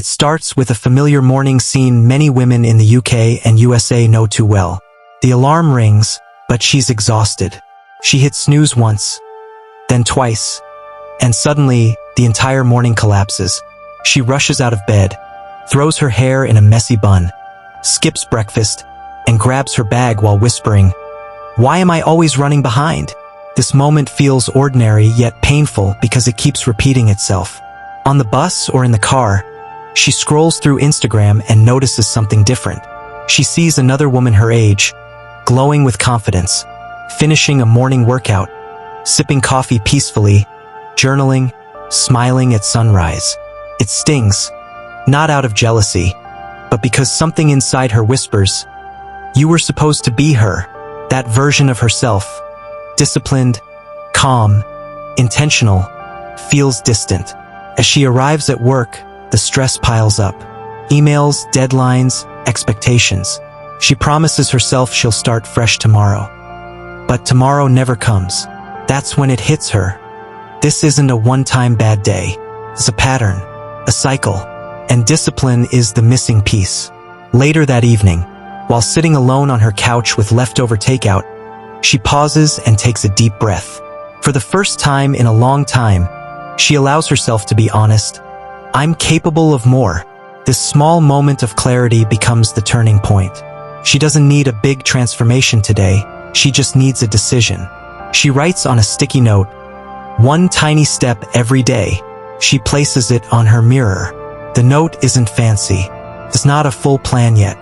It starts with a familiar morning scene many women in the UK and USA know too well. The alarm rings, but she's exhausted. She hits snooze once, then twice, and suddenly, the entire morning collapses. She rushes out of bed, throws her hair in a messy bun, skips breakfast, and grabs her bag while whispering, "Why am I always running behind?" This moment feels ordinary yet painful because it keeps repeating itself. On the bus or in the car, she scrolls through Instagram and notices something different. She sees another woman her age, glowing with confidence, finishing a morning workout, sipping coffee peacefully, journaling, smiling at sunrise. It stings, not out of jealousy, but because something inside her whispers, "You were supposed to be her." That version of herself, disciplined, calm, intentional, feels distant. As she arrives at work, the stress piles up. Emails, deadlines, expectations. She promises herself she'll start fresh tomorrow. But tomorrow never comes. That's when it hits her. This isn't a one-time bad day. It's a pattern, a cycle, and discipline is the missing piece. Later that evening, while sitting alone on her couch with leftover takeout, she pauses and takes a deep breath. For the first time in a long time, she allows herself to be honest. "I'm capable of more." This small moment of clarity becomes the turning point. She doesn't need a big transformation today, she just needs a decision. She writes on a sticky note, "One tiny step every day." She places it on her mirror. The note isn't fancy. It's not a full plan yet,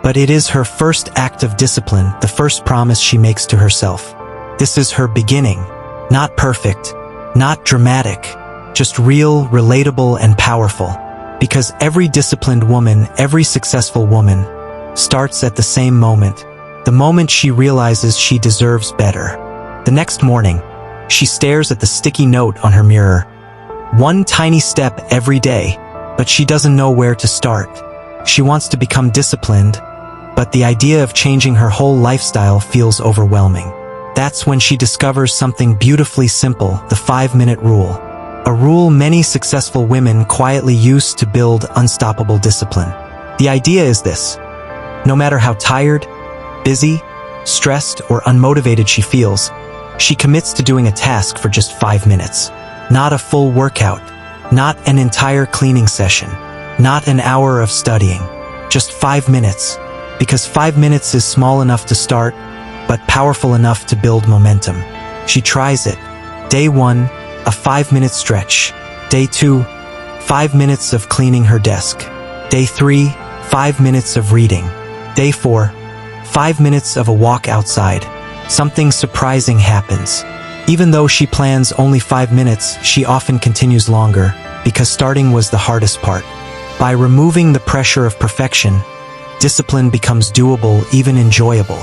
but it is her first act of discipline, the first promise she makes to herself. This is her beginning. Not perfect, not dramatic, just real, relatable, and powerful. Because every disciplined woman, every successful woman, starts at the same moment. The moment she realizes she deserves better. The next morning, she stares at the sticky note on her mirror. One tiny step every day, but she doesn't know where to start. She wants to become disciplined, but the idea of changing her whole lifestyle feels overwhelming. That's when she discovers something beautifully simple, the 5-minute rule. A rule many successful women quietly use to build unstoppable discipline. The idea is this: no matter how tired, busy, stressed, or unmotivated she feels, she commits to doing a task for just 5 minutes. Not a full workout, not an entire cleaning session, not an hour of studying, just 5 minutes. Because 5 minutes is small enough to start, but powerful enough to build momentum. She tries it. Day 1, a 5-minute stretch. Day 2, 5 minutes of cleaning her desk. Day 3, 5 minutes of reading. Day 4, 5 minutes of a walk outside. Something surprising happens. Even though she plans only 5 minutes, she often continues longer, because starting was the hardest part. By removing the pressure of perfection, discipline becomes doable, even enjoyable.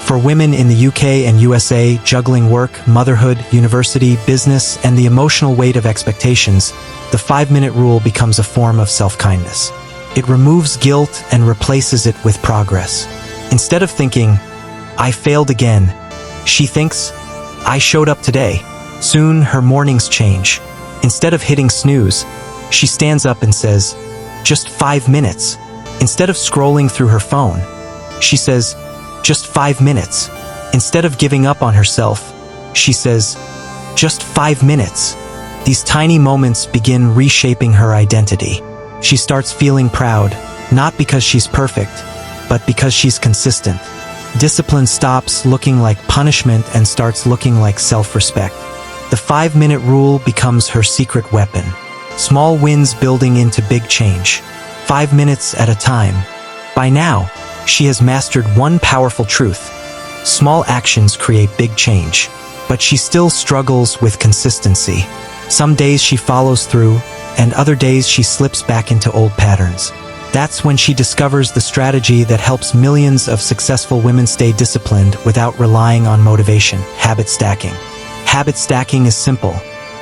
For women in the UK and USA juggling work, motherhood, university, business, and the emotional weight of expectations, the 5-minute rule becomes a form of self-kindness. It removes guilt and replaces it with progress. Instead of thinking, "I failed again," she thinks, "I showed up today." Soon her mornings change. Instead of hitting snooze, she stands up and says, "Just 5 minutes." Instead of scrolling through her phone, she says, "Just 5 minutes." Instead of giving up on herself, she says, "Just 5 minutes." These tiny moments begin reshaping her identity. She starts feeling proud, not because she's perfect, but because she's consistent. Discipline stops looking like punishment and starts looking like self-respect. The 5-minute rule becomes her secret weapon. Small wins building into big change. 5 minutes at a time. By now, she has mastered one powerful truth. Small actions create big change. But she still struggles with consistency. Some days she follows through, and other days she slips back into old patterns. That's when she discovers the strategy that helps millions of successful women stay disciplined without relying on motivation: habit stacking. Habit stacking is simple.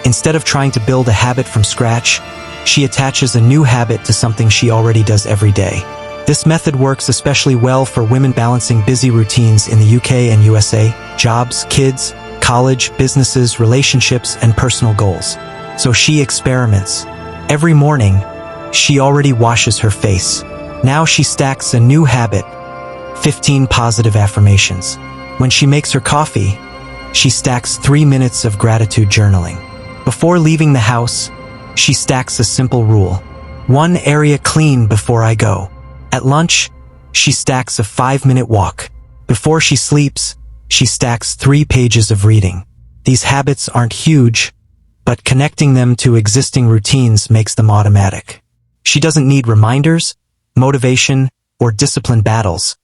Instead of trying to build a habit from scratch, she attaches a new habit to something she already does every day. This method works especially well for women balancing busy routines in the UK and USA, jobs, kids, college, businesses, relationships, and personal goals. So she experiments. Every morning, she already washes her face. Now she stacks a new habit, 15 positive affirmations. When she makes her coffee, she stacks 3 minutes of gratitude journaling. Before leaving the house, she stacks a simple rule. 1 area clean before I go. At lunch, she stacks a 5-minute walk. Before she sleeps, she stacks 3 pages of reading. These habits aren't huge, but connecting them to existing routines makes them automatic. She doesn't need reminders, motivation, or discipline battles.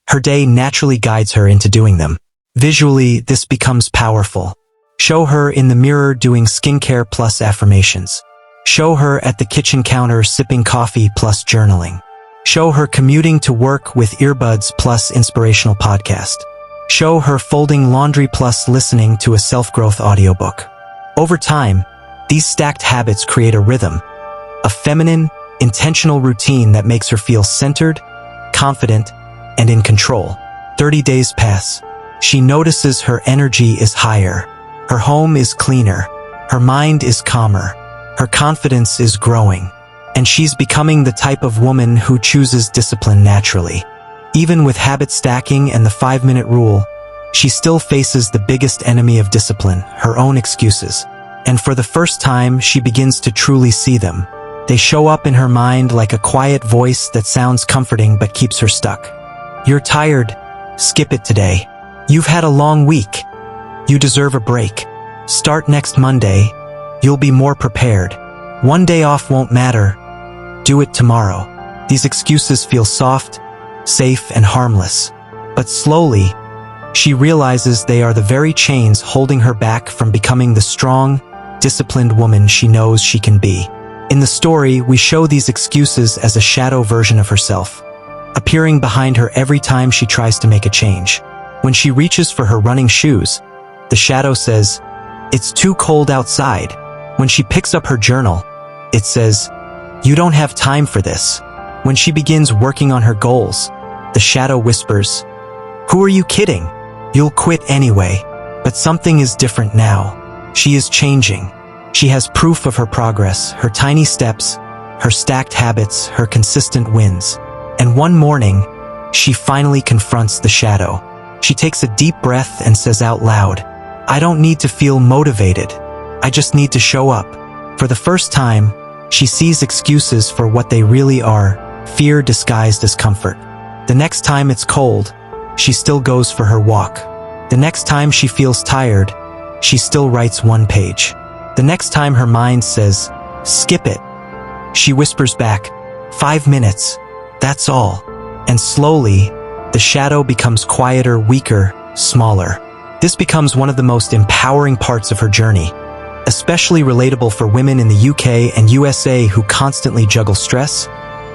Her day naturally guides her into doing them. Visually, this becomes powerful. Show her in the mirror doing skincare plus affirmations. Show her at the kitchen counter sipping coffee plus journaling. Show her commuting to work with earbuds plus inspirational podcast. Show her folding laundry plus listening to a self-growth audiobook. Over time, these stacked habits create a rhythm, a feminine, intentional routine that makes her feel centered, confident, and in control. 30 days pass. She notices her energy is higher, her home is cleaner, her mind is calmer, her confidence is growing, and she's becoming the type of woman who chooses discipline naturally. Even with habit stacking and the 5-minute rule, she still faces the biggest enemy of discipline, her own excuses. And for the first time, she begins to truly see them. They show up in her mind like a quiet voice that sounds comforting but keeps her stuck. You're tired. Skip it today. You've had a long week. You deserve a break. Start next Monday. You'll be more prepared. One day off won't matter. Do it tomorrow. These excuses feel soft, safe, and harmless. But slowly, she realizes they are the very chains holding her back from becoming the strong, disciplined woman she knows she can be. In the story, we show these excuses as a shadow version of herself, appearing behind her every time she tries to make a change. When she reaches for her running shoes, the shadow says, "It's too cold outside." When she picks up her journal, it says, "You don't have time for this." When she begins working on her goals, the shadow whispers, "Who are you kidding? You'll quit anyway." But something is different now. She is changing. She has proof of her progress, her tiny steps, her stacked habits, her consistent wins. And one morning, she finally confronts the shadow. She takes a deep breath and says out loud, "I don't need to feel motivated. I just need to show up." For the first time, she sees excuses for what they really are, fear disguised as comfort. The next time it's cold, she still goes for her walk. The next time she feels tired, she still writes 1 page. The next time her mind says, "Skip it," she whispers back, "5 minutes, that's all." And slowly, the shadow becomes quieter, weaker, smaller. This becomes one of the most empowering parts of her journey, especially relatable for women in the UK and USA who constantly juggle stress,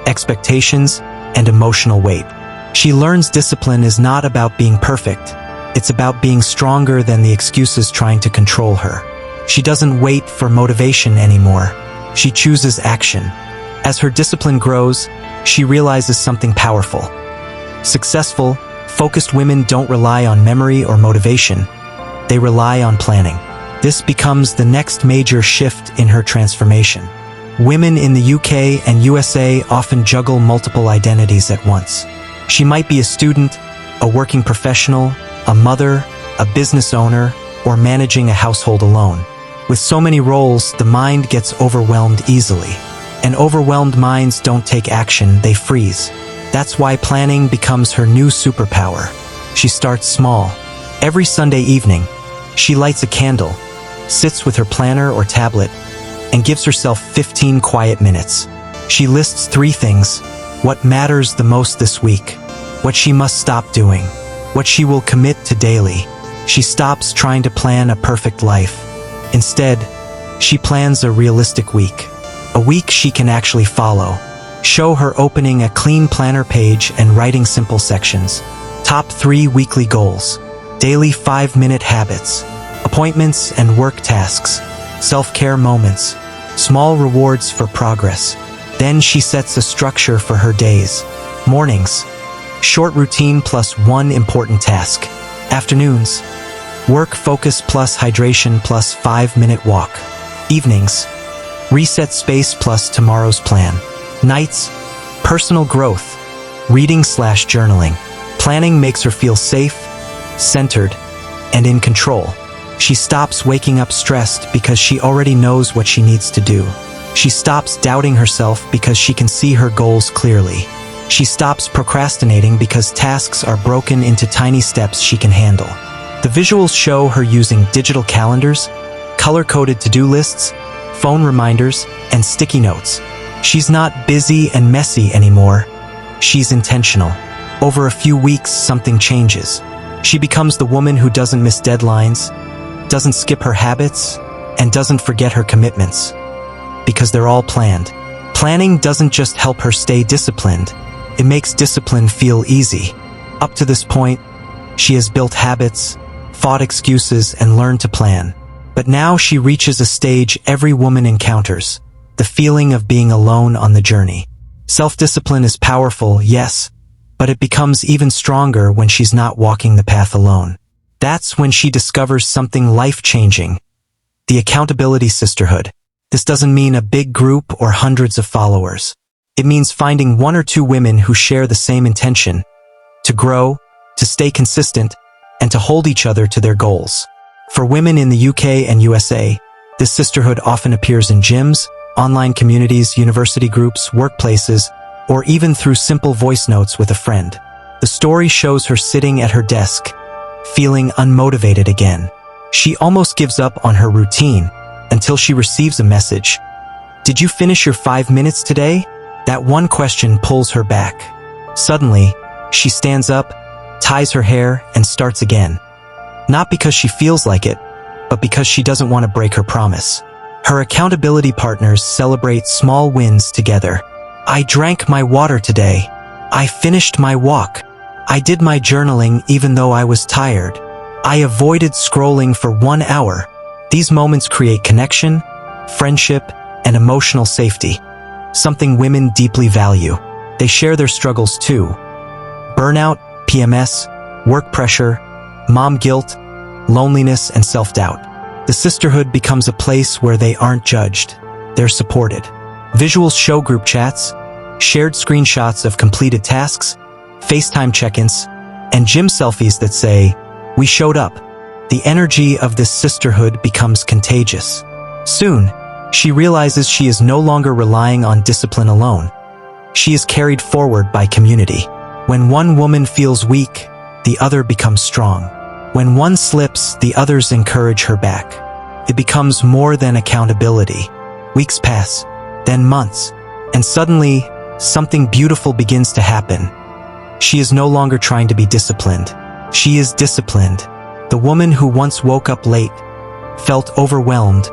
expectations, and emotional weight. She learns discipline is not about being perfect. It's about being stronger than the excuses trying to control her. She doesn't wait for motivation anymore. She chooses action. As her discipline grows, she realizes something powerful. Successful, focused women don't rely on memory or motivation. They rely on planning. This becomes the next major shift in her transformation. Women in the UK and USA often juggle multiple identities at once. She might be a student, a working professional, a mother, a business owner, or managing a household alone. With so many roles, the mind gets overwhelmed easily. And overwhelmed minds don't take action, they freeze. That's why planning becomes her new superpower. She starts small. Every Sunday evening, she lights a candle, sits with her planner or tablet, and gives herself 15 quiet minutes. She lists 3 things: what matters the most this week, what she must stop doing, what she will commit to daily. She stops trying to plan a perfect life. Instead, she plans a realistic week, a week she can actually follow. Show her opening a clean planner page and writing simple sections. Top 3 weekly goals. Daily 5-minute habits. Appointments and work tasks. Self-care moments. Small rewards for progress. Then she sets a structure for her days. Mornings. Short routine plus 1 important task. Afternoons. Work focus plus hydration plus 5-minute walk. Evenings. Reset space plus tomorrow's plan. Nights, personal growth, reading/journaling. Planning makes her feel safe, centered, and in control. She stops waking up stressed because she already knows what she needs to do. She stops doubting herself because she can see her goals clearly. She stops procrastinating because tasks are broken into tiny steps she can handle. The visuals show her using digital calendars, color-coded to-do lists, phone reminders, and sticky notes. She's not busy and messy anymore. She's intentional. Over a few weeks, something changes. She becomes the woman who doesn't miss deadlines, doesn't skip her habits, and doesn't forget her commitments. Because they're all planned. Planning doesn't just help her stay disciplined, it makes discipline feel easy. Up to this point, she has built habits, fought excuses, and learned to plan. But now she reaches a stage every woman encounters, the feeling of being alone on the journey. Self-discipline is powerful, yes, but it becomes even stronger when she's not walking the path alone. That's when she discovers something life-changing, the accountability sisterhood. This doesn't mean a big group or hundreds of followers. It means finding one or two women who share the same intention, to grow, to stay consistent, and to hold each other to their goals. For women in the UK and USA, this sisterhood often appears in gyms, online communities, university groups, workplaces, or even through simple voice notes with a friend. The story shows her sitting at her desk, feeling unmotivated again. She almost gives up on her routine until she receives a message. "Did you finish your 5 minutes today?" That one question pulls her back. Suddenly, she stands up, ties her hair, and starts again. Not because she feels like it, but because she doesn't want to break her promise. Her accountability partners celebrate small wins together. "I drank my water today. I finished my walk. I did my journaling even though I was tired. I avoided scrolling for 1 hour." These moments create connection, friendship, and emotional safety, something women deeply value. They share their struggles too. Burnout, PMS, work pressure, mom guilt, loneliness, and self-doubt. The sisterhood becomes a place where they aren't judged, they're supported. Visuals show group chats, shared screenshots of completed tasks, FaceTime check-ins, and gym selfies that say, "We showed up." The energy of this sisterhood becomes contagious. Soon, she realizes she is no longer relying on discipline alone. She is carried forward by community. When one woman feels weak, the other becomes strong. When one slips, the others encourage her back. It becomes more than accountability. Weeks pass, then months, and suddenly, something beautiful begins to happen. She is no longer trying to be disciplined. She is disciplined. The woman who once woke up late, felt overwhelmed,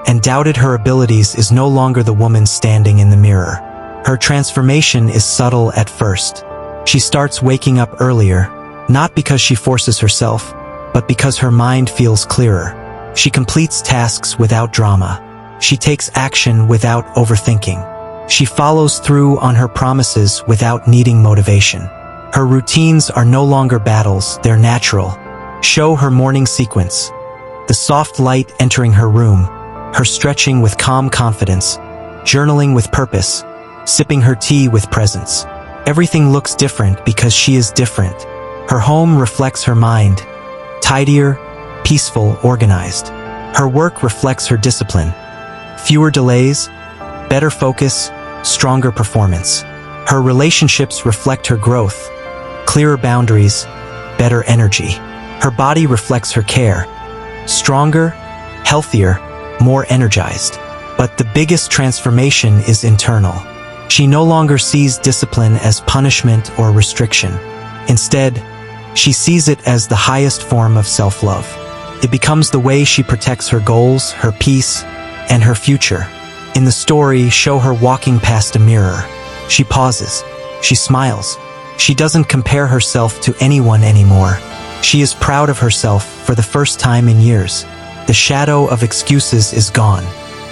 and doubted her abilities is no longer the woman standing in the mirror. Her transformation is subtle at first. She starts waking up earlier, not because she forces herself, but because her mind feels clearer. She completes tasks without drama. She takes action without overthinking. She follows through on her promises without needing motivation. Her routines are no longer battles, they're natural. Show her morning sequence. The soft light entering her room, her stretching with calm confidence, journaling with purpose, sipping her tea with presence. Everything looks different because she is different. Her home reflects her mind, tidier, peaceful, organized. Her work reflects her discipline. Fewer delays, better focus, stronger performance. Her relationships reflect her growth, clearer boundaries, better energy. Her body reflects her care, stronger, healthier, more energized. But the biggest transformation is internal. She no longer sees discipline as punishment or restriction. Instead, she sees it as the highest form of self-love. It becomes the way she protects her goals, her peace, and her future. In the story, show her walking past a mirror. She pauses. She smiles. She doesn't compare herself to anyone anymore. She is proud of herself for the first time in years. The shadow of excuses is gone.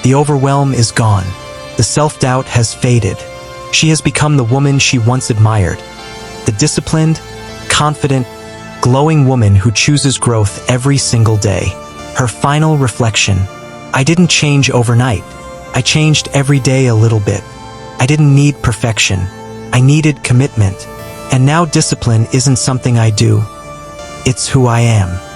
The overwhelm is gone. The self-doubt has faded. She has become the woman she once admired. The disciplined, confident, glowing woman who chooses growth every single day. Her final reflection: I didn't change overnight. I changed every day a little bit. I didn't need perfection. I needed commitment. And now discipline isn't something I do. It's who I am.